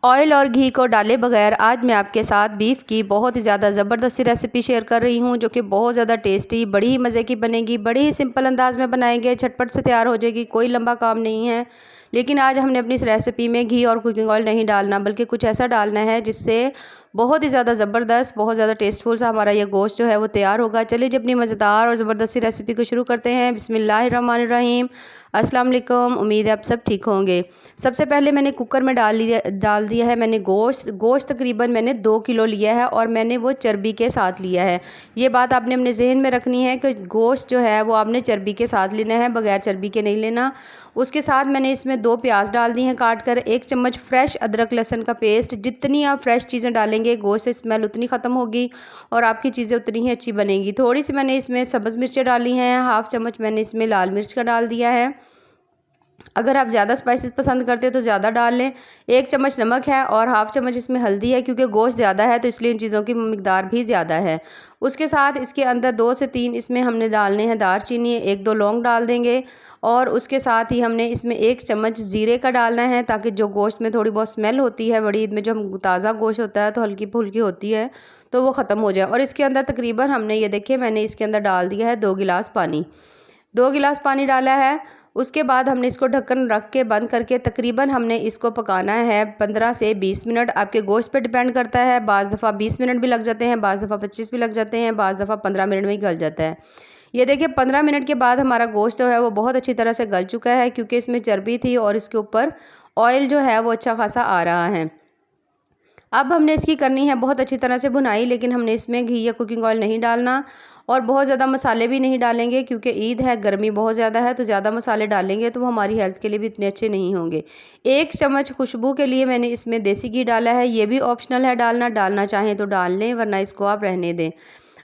Oil और घी को डाले बगैर आज मैं आपके साथ बीफ की बहुत ही ज़्यादा ज़बरदस्ती रेसिपी शेयर कर रही हूँ, जो कि बहुत ज़्यादा टेस्टी, बड़ी ही मज़े की बनेगी। बड़ी ही सिंपल अंदाज में बनाएंगे, झटपट से तैयार हो जाएगी, कोई लंबा काम नहीं है। लेकिन आज हमने अपनी इस रेसिपी में घी और कुकिंग ऑयल नहीं डालना, बल्कि कुछ ऐसा डालना है जिससे बहुत ही ज़्यादा ज़बरदस्त, बहुत ज़्यादा टेस्टफुल सा हमारा ये गोश्त जो है वो तैयार होगा। चलिए जी अपनी मज़ेदार और ज़बरदस्ती रेसिपी को शुरू करते हैं। बिस्मिल्लाहिर्रहमानिर्रहीम। अस्सलाम वालेकुम। उम्मीद है आप सब ठीक होंगे। सबसे पहले मैंने कुकर में डाल दिया है मैंने गोश्त तकरीबन मैंने 2 किलो लिया है और मैंने वो चर्बी के साथ लिया है। ये बात आपने अपने जहन में रखनी है कि गोश्त जो है वो आपने चर्बी के साथ लेना है, बगैर चर्बी के नहीं लेना। उसके साथ मैंने इसमें 2 प्याज डाल दी हैं काट कर, 1 चम्मच फ्रेश अदरक लहसुन का पेस्ट। जितनी आप फ्रेश चीज़ें डालेंगे गोश्त से स्मेल उतनी ख़त्म होगी और आपकी चीज़ें उतनी ही अच्छी बनेंगी। थोड़ी सी मैंने इसमें सब्ज़ मिर्चें डाली हैं, हाफ़ चम्मच मैंने इसमें लाल मिर्च का डाल दिया है। अगर आप ज़्यादा स्पाइसेस पसंद करते हो तो ज़्यादा डाल लें। 1 चम्मच नमक है और हाफ़ चम्मच इसमें हल्दी है, क्योंकि गोश्त ज़्यादा है तो इसलिए इन चीज़ों की मिकदार भी ज़्यादा है। उसके साथ इसके अंदर 2 से 3 इसमें हमने डालने हैं दालचीनी, 1-2 लौंग डाल देंगे और उसके साथ ही हमने इसमें 1 चम्मच ज़ीरे का डालना है, ताकि जो गोश्त में थोड़ी बहुत स्मेल होती है, बड़ी ईद में जो हम ताज़ा गोश्त होता है तो हल्की-फुल्की होती है, तो वो ख़त्म हो जाए। और इसके अंदर तकरीबन हमने ये देखिए मैंने इसके अंदर डाल दिया है 2 गिलास पानी। 2 गिलास पानी डाला है। उसके बाद हमने इसको ढक्कन रख के बंद करके तकरीबन हमने इसको पकाना है 15 से 20 मिनट। आपके गोश्त पे डिपेंड करता है, बाज़ दफ़ा 20 मिनट भी लग जाते हैं, बाज़ दफ़ा 25 भी लग जाते हैं, बाज़ दफ़ा 15 मिनट में ही गल जाता है। ये देखिए 15 मिनट के बाद हमारा गोश्त जो है वो बहुत अच्छी तरह से गल चुका है, क्योंकि इसमें चर्बी थी और इसके ऊपर ऑयल जो है वो अच्छा खासा आ रहा है। अब हमने इसकी करनी है बहुत अच्छी तरह से भुनाई, लेकिन हमने इसमें घी या कुकिंग ऑयल नहीं डालना और बहुत ज़्यादा मसाले भी नहीं डालेंगे, क्योंकि ईद है, गर्मी बहुत ज़्यादा है, तो ज़्यादा मसाले डालेंगे तो वो हमारी हेल्थ के लिए भी इतने अच्छे नहीं होंगे। 1 चम्मच खुशबू के लिए मैंने इसमें देसी घी डाला है, ये भी ऑप्शनल है डालना चाहें तो डाल लें, वरना इसको आप रहने दें।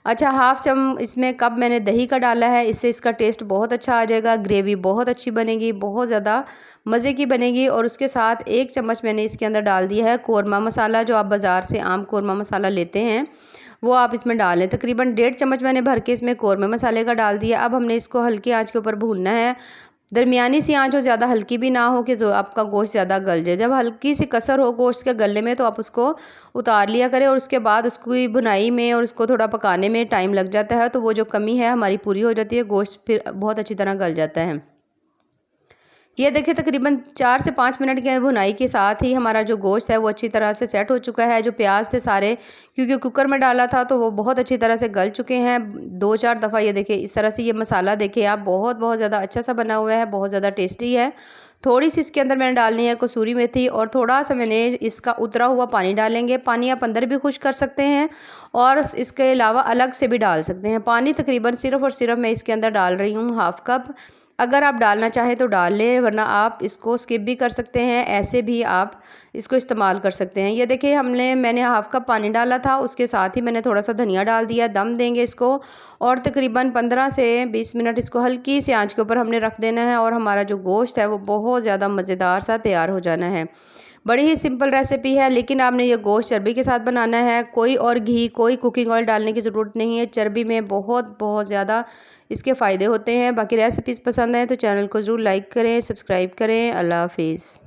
अच्छा, इसमें कप मैंने दही का डाला है, इससे इसका टेस्ट बहुत अच्छा आ जाएगा, ग्रेवी बहुत अच्छी बनेगी, बहुत ज़्यादा मज़े की बनेगी। और उसके साथ 1 चम्मच मैंने इसके अंदर डाल दिया है कोरमा मसाला, जो आप बाज़ार से आम कोरमा मसाला लेते हैं वो आप इसमें डालें। तकरीबन 1.5 चम्मच मैंने भर के इसमें कोरमे मसाले का डाल दिया। अब हमने इसको हल्की आंच के ऊपर भूनना है, दरमियानी सी आंच हो, ज़्यादा हल्की भी ना हो कि जो आपका गोश्त ज़्यादा गल जाए। जब हल्की सी कसर हो गोश्त के गलने में तो आप उसको उतार लिया करें, और उसके बाद उसकी भुनाई में और उसको थोड़ा पकाने में टाइम लग जाता है, तो वो जो कमी है हमारी पूरी हो जाती है, गोश्त फिर बहुत अच्छी तरह गल जाता है। ये देखिए तकरीबन 4 से 5 मिनट की भुनाई के साथ ही हमारा जो गोश्त है वो अच्छी तरह से सेट हो चुका है। जो प्याज थे सारे, क्योंकि कुकर में डाला था, तो वो बहुत अच्छी तरह से गल चुके हैं 2-4 दफ़ा। ये देखिए इस तरह से ये मसाला देखिए आप बहुत बहुत ज़्यादा अच्छा सा बना हुआ है, बहुत ज़्यादा टेस्टी है। थोड़ी सी इसके अंदर मैंने डालनी है कसूरी मेथी और थोड़ा सा मैंने इसका उतरा हुआ पानी डालेंगे। पानी आप अंदर भी खुश कर सकते हैं और इसके अलावा अलग से भी डाल सकते हैं। पानी तकरीबन सिर्फ़ और सिर्फ मैं इसके अंदर डाल रही हूँ हाफ़ कप। अगर आप डालना चाहें तो डाल लें, वरना आप इसको स्किप भी कर सकते हैं, ऐसे भी आप इसको इस्तेमाल कर सकते हैं। ये देखिए मैंने हाफ़ कप पानी डाला था, उसके साथ ही मैंने थोड़ा सा धनिया डाल दिया। दम देंगे इसको और तकरीबन 15 से 20 मिनट इसको हल्की सी आंच के ऊपर हमने रख देना है, और हमारा जो गोश्त है वो बहुत ज़्यादा मज़ेदार सा तैयार हो जाना है। बड़ी ही सिंपल रेसिपी है, लेकिन आपने ये गोश्त चर्बी के साथ बनाना है। कोई और घी, कोई कुकिंग ऑयल डालने की ज़रूरत नहीं है। चर्बी में बहुत बहुत ज़्यादा इसके फ़ायदे होते हैं। बाकी रेसिपीज़ पसंद आए तो चैनल को ज़रूर लाइक करें, सब्सक्राइब करें। अल्लाह हाफ़िज़।